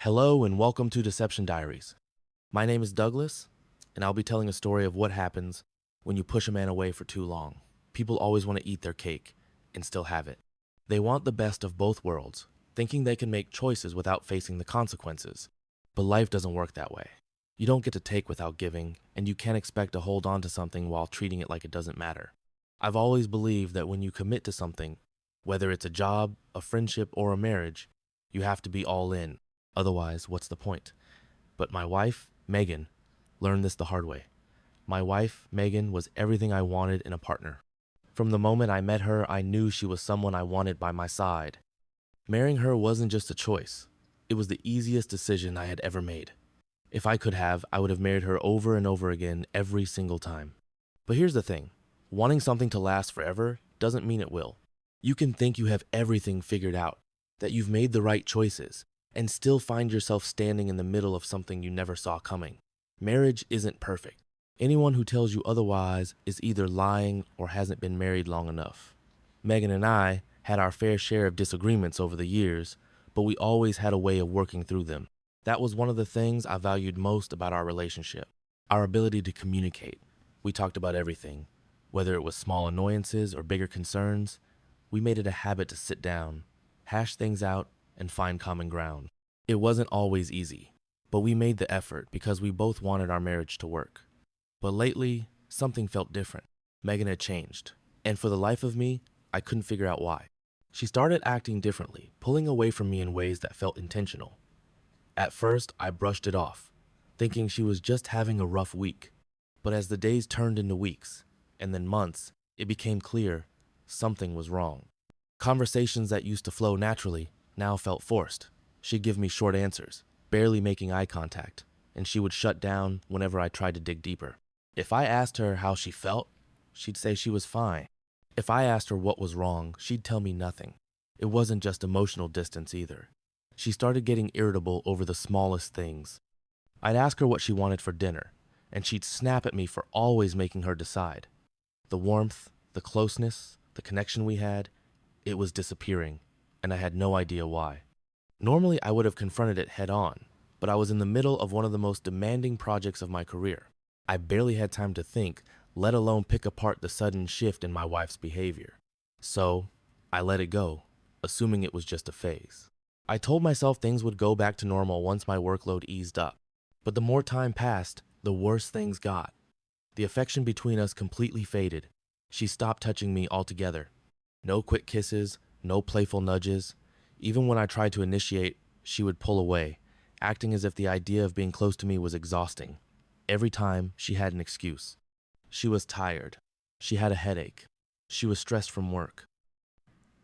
Hello and welcome to Deception Diaries. My name is Douglas, and I'll be telling a story of what happens when you push a man away for too long. People always want to eat their cake and still have it. They want the best of both worlds, thinking they can make choices without facing the consequences. But life doesn't work that way. You don't get to take without giving, and you can't expect to hold on to something while treating it like it doesn't matter. I've always believed that when you commit to something, whether it's a job, a friendship, or a marriage, you have to be all in. Otherwise, what's the point? But my wife, Megan, learned this the hard way. My wife, Megan, was everything I wanted in a partner. From the moment I met her, I knew she was someone I wanted by my side. Marrying her wasn't just a choice. It was the easiest decision I had ever made. If I could have, I would have married her over and over again every single time. But here's the thing. Wanting something to last forever doesn't mean it will. You can think you have everything figured out, that you've made the right choices, and still find yourself standing in the middle of something you never saw coming. Marriage isn't perfect. Anyone who tells you otherwise is either lying or hasn't been married long enough. Megan and I had our fair share of disagreements over the years, but we always had a way of working through them. That was one of the things I valued most about our relationship, our ability to communicate. We talked about everything, whether it was small annoyances or bigger concerns. We made it a habit to sit down, hash things out, and find common ground. It wasn't always easy, but we made the effort because we both wanted our marriage to work. But lately, something felt different. Megan had changed, and for the life of me, I couldn't figure out why. She started acting differently, pulling away from me in ways that felt intentional. At first, I brushed it off, thinking she was just having a rough week. But as the days turned into weeks, and then months, it became clear something was wrong. Conversations that used to flow naturally now felt forced. She'd give me short answers, barely making eye contact, and she would shut down whenever I tried to dig deeper. If I asked her how she felt, she'd say she was fine. If I asked her what was wrong, she'd tell me nothing. It wasn't just emotional distance either. She started getting irritable over the smallest things. I'd ask her what she wanted for dinner, and she'd snap at me for always making her decide. The warmth, the closeness, the connection we had, it was disappearing, and I had no idea why. Normally, I would have confronted it head on, but I was in the middle of one of the most demanding projects of my career. I barely had time to think, let alone pick apart the sudden shift in my wife's behavior. So, I let it go, assuming it was just a phase. I told myself things would go back to normal once my workload eased up. But the more time passed, the worse things got. The affection between us completely faded. She stopped touching me altogether. No quick kisses, no playful nudges. Even when I tried to initiate, she would pull away, acting as if the idea of being close to me was exhausting. Every time, she had an excuse. She was tired. She had a headache. She was stressed from work.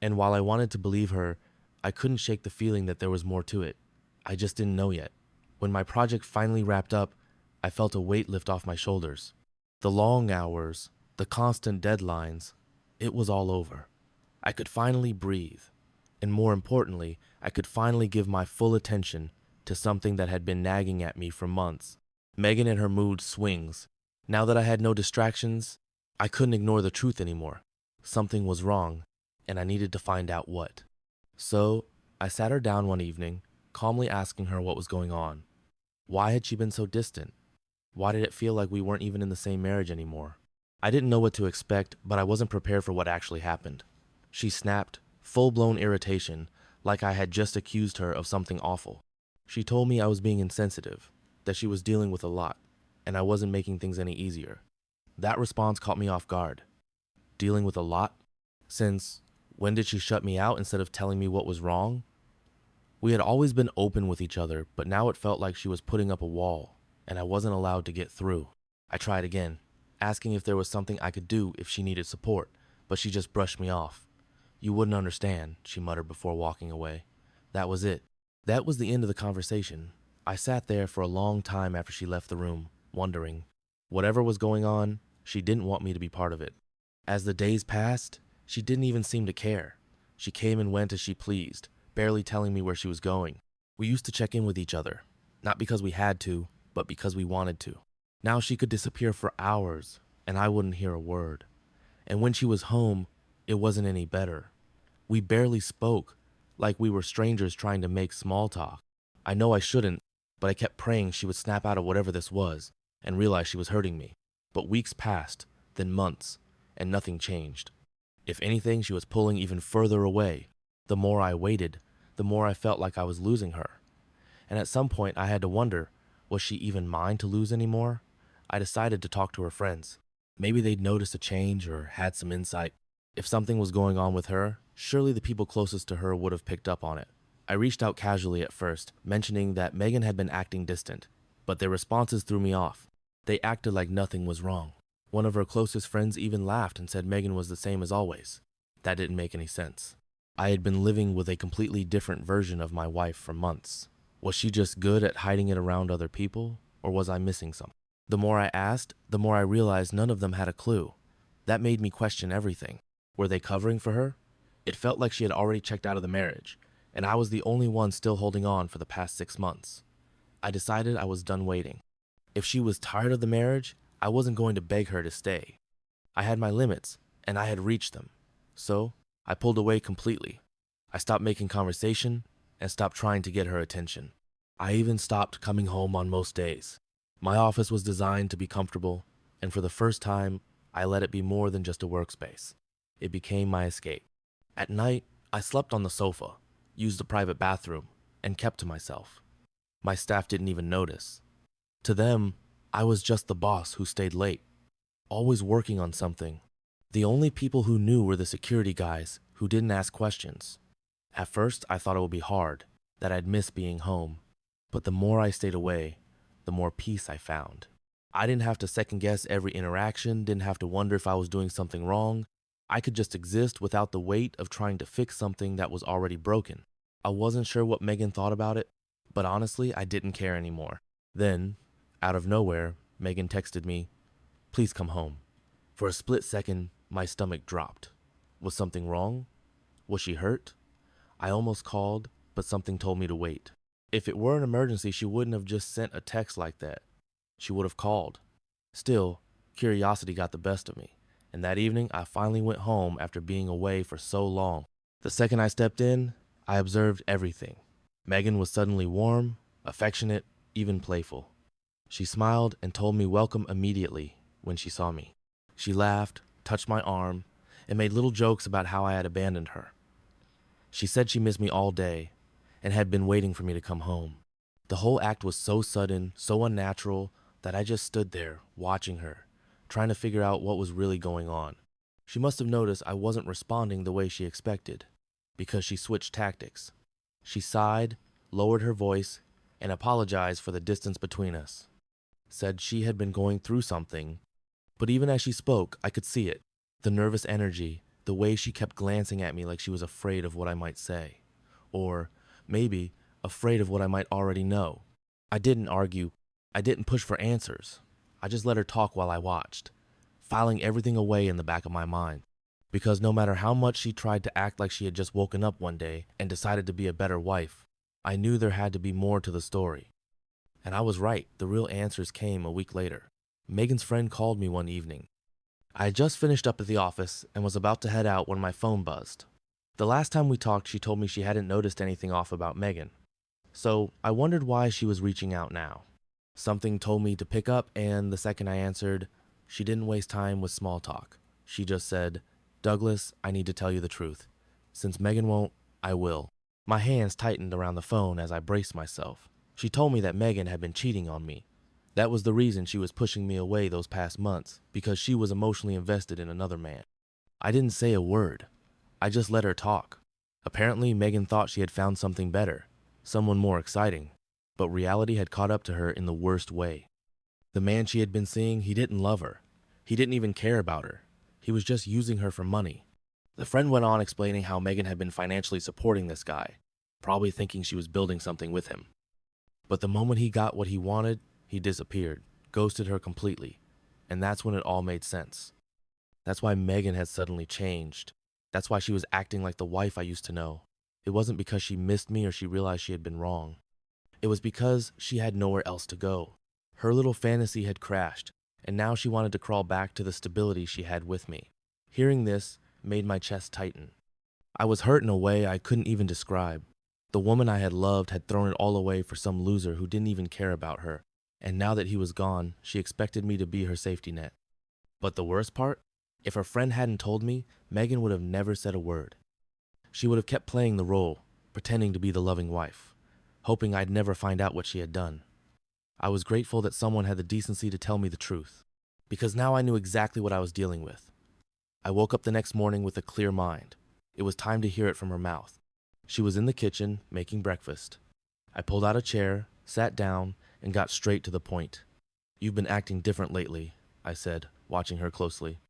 And while I wanted to believe her, I couldn't shake the feeling that there was more to it. I just didn't know yet. When my project finally wrapped up, I felt a weight lift off my shoulders. The long hours, the constant deadlines, it was all over. I could finally breathe. And more importantly, I could finally give my full attention to something that had been nagging at me for months. Megan and her mood swings. Now that I had no distractions, I couldn't ignore the truth anymore. Something was wrong, and I needed to find out what. So, I sat her down one evening, calmly asking her what was going on. Why had she been so distant? Why did it feel like we weren't even in the same marriage anymore? I didn't know what to expect, but I wasn't prepared for what actually happened. She snapped, full-blown irritation, like I had just accused her of something awful. She told me I was being insensitive, that she was dealing with a lot, and I wasn't making things any easier. That response caught me off guard. Dealing with a lot? Since when did she shut me out instead of telling me what was wrong? We had always been open with each other, but now it felt like she was putting up a wall, and I wasn't allowed to get through. I tried again, asking if there was something I could do if she needed support, but she just brushed me off. You wouldn't understand, she muttered before walking away. That was it. That was the end of the conversation. I sat there for a long time after she left the room, wondering. Whatever was going on, she didn't want me to be part of it. As the days passed, she didn't even seem to care. She came and went as she pleased, barely telling me where she was going. We used to check in with each other, not because we had to, but because we wanted to. Now she could disappear for hours, and I wouldn't hear a word. And when she was home, it wasn't any better. We barely spoke, like we were strangers trying to make small talk. I know I shouldn't, but I kept praying she would snap out of whatever this was and realize she was hurting me. But weeks passed, then months, and nothing changed. If anything, she was pulling even further away. The more I waited, the more I felt like I was losing her. And at some point, I had to wonder, was she even mine to lose anymore? I decided to talk to her friends. Maybe they'd noticed a change or had some insight. If something was going on with her, surely the people closest to her would have picked up on it. I reached out casually at first, mentioning that Megan had been acting distant, but their responses threw me off. They acted like nothing was wrong. One of her closest friends even laughed and said Megan was the same as always. That didn't make any sense. I had been living with a completely different version of my wife for months. Was she just good at hiding it around other people, or was I missing something? The more I asked, the more I realized none of them had a clue. That made me question everything. Were they covering for her? It felt like she had already checked out of the marriage, and I was the only one still holding on for the past 6 months. I decided I was done waiting. If she was tired of the marriage, I wasn't going to beg her to stay. I had my limits, and I had reached them. So, I pulled away completely. I stopped making conversation and stopped trying to get her attention. I even stopped coming home on most days. My office was designed to be comfortable, and for the first time, I let it be more than just a workspace. It became my escape. At night, I slept on the sofa, used the private bathroom, and kept to myself. My staff didn't even notice. To them, I was just the boss who stayed late, always working on something. The only people who knew were the security guys who didn't ask questions. At first, I thought it would be hard, that I'd miss being home. But the more I stayed away, the more peace I found. I didn't have to second guess every interaction, didn't have to wonder if I was doing something wrong. I could just exist without the weight of trying to fix something that was already broken. I wasn't sure what Megan thought about it, but honestly, I didn't care anymore. Then, out of nowhere, Megan texted me, "Please come home." For a split second, my stomach dropped. Was something wrong? Was she hurt? I almost called, but something told me to wait. If it were an emergency, she wouldn't have just sent a text like that. She would have called. Still, curiosity got the best of me, and that evening I finally went home after being away for so long. The second I stepped in, I observed everything. Megan was suddenly warm, affectionate, even playful. She smiled and told me welcome immediately when she saw me. She laughed, touched my arm, and made little jokes about how I had abandoned her. She said she missed me all day and had been waiting for me to come home. The whole act was so sudden, so unnatural, that I just stood there, watching her, trying to figure out what was really going on. She must have noticed I wasn't responding the way she expected, because she switched tactics. She sighed, lowered her voice, and apologized for the distance between us. Said she had been going through something, but even as she spoke, I could see it. The nervous energy, the way she kept glancing at me like she was afraid of what I might say. Or, maybe, afraid of what I might already know. I didn't argue. I didn't push for answers. I just let her talk while I watched, filing everything away in the back of my mind. Because no matter how much she tried to act like she had just woken up one day and decided to be a better wife, I knew there had to be more to the story. And I was right. The real answers came a week later. Megan's friend called me one evening. I had just finished up at the office and was about to head out when my phone buzzed. The last time we talked, she told me she hadn't noticed anything off about Megan. So I wondered why she was reaching out now. Something told me to pick up, and the second I answered, she didn't waste time with small talk. She just said, "Douglas, I need to tell you the truth. Since Megan won't, I will." My hands tightened around the phone as I braced myself. She told me that Megan had been cheating on me. That was the reason she was pushing me away those past months, because she was emotionally invested in another man. I didn't say a word. I just let her talk. Apparently, Megan thought she had found something better, someone more exciting, but reality had caught up to her in the worst way. The man she had been seeing, he didn't love her. He didn't even care about her. He was just using her for money. The friend went on explaining how Megan had been financially supporting this guy, probably thinking she was building something with him. But the moment he got what he wanted, he disappeared, ghosted her completely, and that's when it all made sense. That's why Megan had suddenly changed. That's why she was acting like the wife I used to know. It wasn't because she missed me or she realized she had been wrong. It was because she had nowhere else to go. Her little fantasy had crashed, and now she wanted to crawl back to the stability she had with me. Hearing this made my chest tighten. I was hurt in a way I couldn't even describe. The woman I had loved had thrown it all away for some loser who didn't even care about her, and now that he was gone, she expected me to be her safety net. But the worst part? If her friend hadn't told me, Megan would have never said a word. She would have kept playing the role, pretending to be the loving wife, hoping I'd never find out what she had done. I was grateful that someone had the decency to tell me the truth, because now I knew exactly what I was dealing with. I woke up the next morning with a clear mind. It was time to hear it from her mouth. She was in the kitchen, making breakfast. I pulled out a chair, sat down, and got straight to the point. "You've been acting different lately," I said, watching her closely.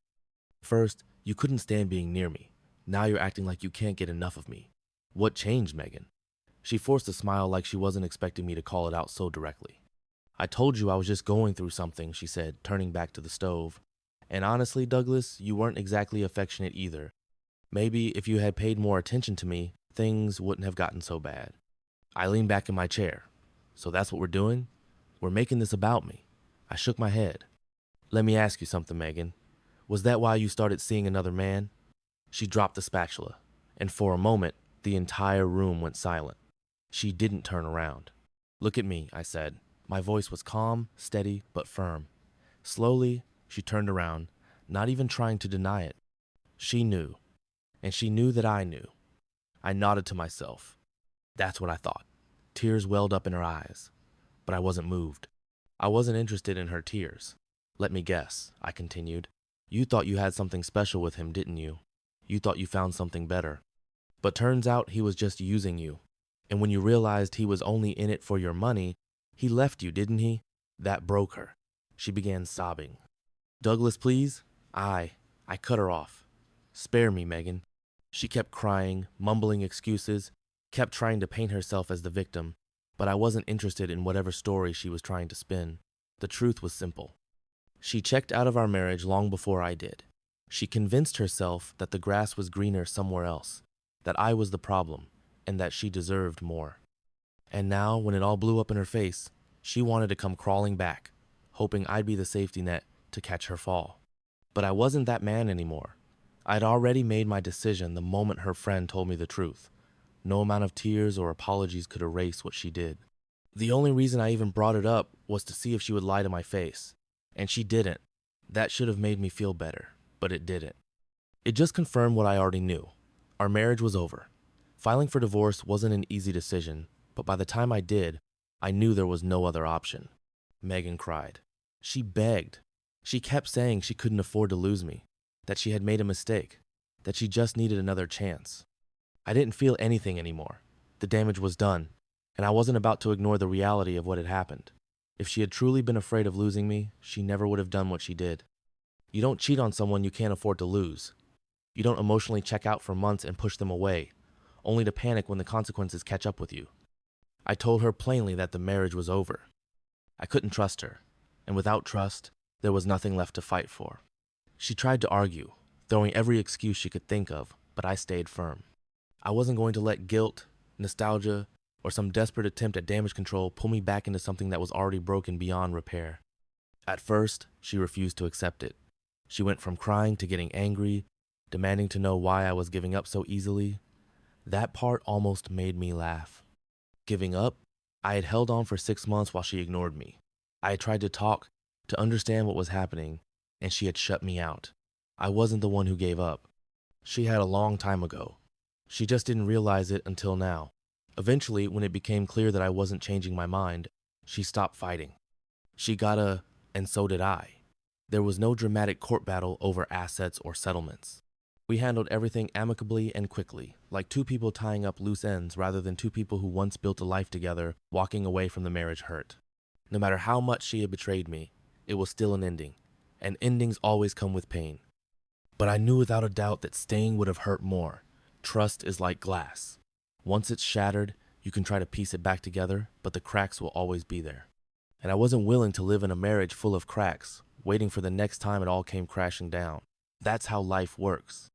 "First, you couldn't stand being near me. Now you're acting like you can't get enough of me. What changed, Megan?" She forced a smile like she wasn't expecting me to call it out so directly. "I told you I was just going through something," she said, turning back to the stove. "And honestly, Douglas, you weren't exactly affectionate either. Maybe if you had paid more attention to me, things wouldn't have gotten so bad." I leaned back in my chair. "So that's what we're doing? We're making this about me." I shook my head. "Let me ask you something, Megan. Was that why you started seeing another man?" She dropped the spatula, and for a moment, the entire room went silent. She didn't turn around. "Look at me," I said. My voice was calm, steady, but firm. Slowly, she turned around, not even trying to deny it. She knew, and she knew that I knew. I nodded to myself. That's what I thought. Tears welled up in her eyes, but I wasn't moved. I wasn't interested in her tears. "Let me guess," I continued. "You thought you had something special with him, didn't you? You thought you found something better. But turns out he was just using you. And when you realized he was only in it for your money, he left you, didn't he?" That broke her. She began sobbing. "Douglas, please." I cut her off. "Spare me, Megan." She kept crying, mumbling excuses, kept trying to paint herself as the victim, but I wasn't interested in whatever story she was trying to spin. The truth was simple. She checked out of our marriage long before I did. She convinced herself that the grass was greener somewhere else, that I was the problem, and that she deserved more. And now, when it all blew up in her face, she wanted to come crawling back, hoping I'd be the safety net to catch her fall. But I wasn't that man anymore. I'd already made my decision the moment her friend told me the truth. No amount of tears or apologies could erase what she did. The only reason I even brought it up was to see if she would lie to my face. And she didn't. That should have made me feel better, but it didn't. It just confirmed what I already knew. Our marriage was over. Filing for divorce wasn't an easy decision, but by the time I did, I knew there was no other option. Megan cried. She begged. She kept saying she couldn't afford to lose me, that she had made a mistake, that she just needed another chance. I didn't feel anything anymore. The damage was done, and I wasn't about to ignore the reality of what had happened. If she had truly been afraid of losing me, she never would have done what she did. You don't cheat on someone you can't afford to lose. You don't emotionally check out for months and push them away, only to panic when the consequences catch up with you. I told her plainly that the marriage was over. I couldn't trust her, and without trust, there was nothing left to fight for. She tried to argue, throwing every excuse she could think of, but I stayed firm. I wasn't going to let guilt, nostalgia, or some desperate attempt at damage control pull me back into something that was already broken beyond repair. At first, she refused to accept it. She went from crying to getting angry, demanding to know why I was giving up so easily. That part almost made me laugh. Giving up? I had held on for 6 months while she ignored me. I had tried to talk, to understand what was happening, and she had shut me out. I wasn't the one who gave up. She had a long time ago. She just didn't realize it until now. Eventually, when it became clear that I wasn't changing my mind, she stopped fighting. She got and so did I. There was no dramatic court battle over assets or settlements. We handled everything amicably and quickly, like two people tying up loose ends rather than two people who once built a life together walking away from the marriage hurt. No matter how much she had betrayed me, it was still an ending, and endings always come with pain. But I knew without a doubt that staying would have hurt more. Trust is like glass. Once it's shattered, you can try to piece it back together, but the cracks will always be there. And I wasn't willing to live in a marriage full of cracks, waiting for the next time it all came crashing down. That's how life works.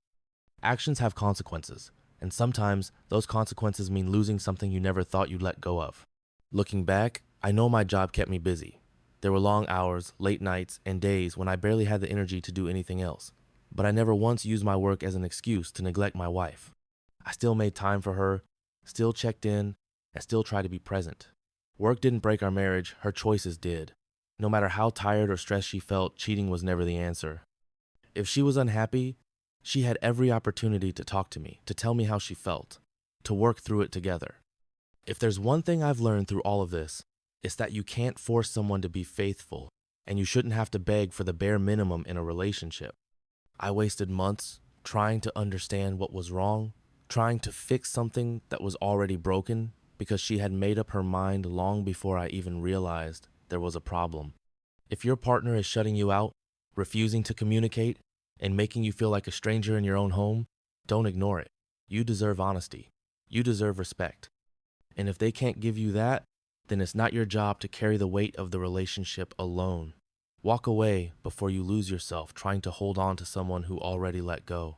Actions have consequences, and sometimes those consequences mean losing something you never thought you'd let go of. Looking back, I know my job kept me busy. There were long hours, late nights, and days when I barely had the energy to do anything else. But I never once used my work as an excuse to neglect my wife. I still made time for her, still checked in, and still try to be present. Work didn't break our marriage, her choices did. No matter how tired or stressed she felt, cheating was never the answer. If she was unhappy, she had every opportunity to talk to me, to tell me how she felt, to work through it together. If there's one thing I've learned through all of this, it's that you can't force someone to be faithful, and you shouldn't have to beg for the bare minimum in a relationship. I wasted months trying to understand what was wrong, trying to fix something that was already broken because she had made up her mind long before I even realized there was a problem. If your partner is shutting you out, refusing to communicate, and making you feel like a stranger in your own home, don't ignore it. You deserve honesty. You deserve respect. And if they can't give you that, then it's not your job to carry the weight of the relationship alone. Walk away before you lose yourself trying to hold on to someone who already let go.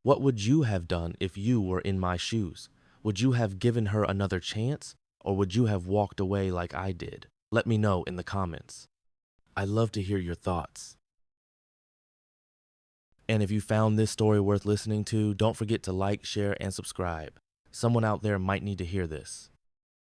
What would you have done if you were in my shoes? Would you have given her another chance, or would you have walked away like I did? Let me know in the comments. I'd love to hear your thoughts. And if you found this story worth listening to, don't forget to like, share, and subscribe. Someone out there might need to hear this.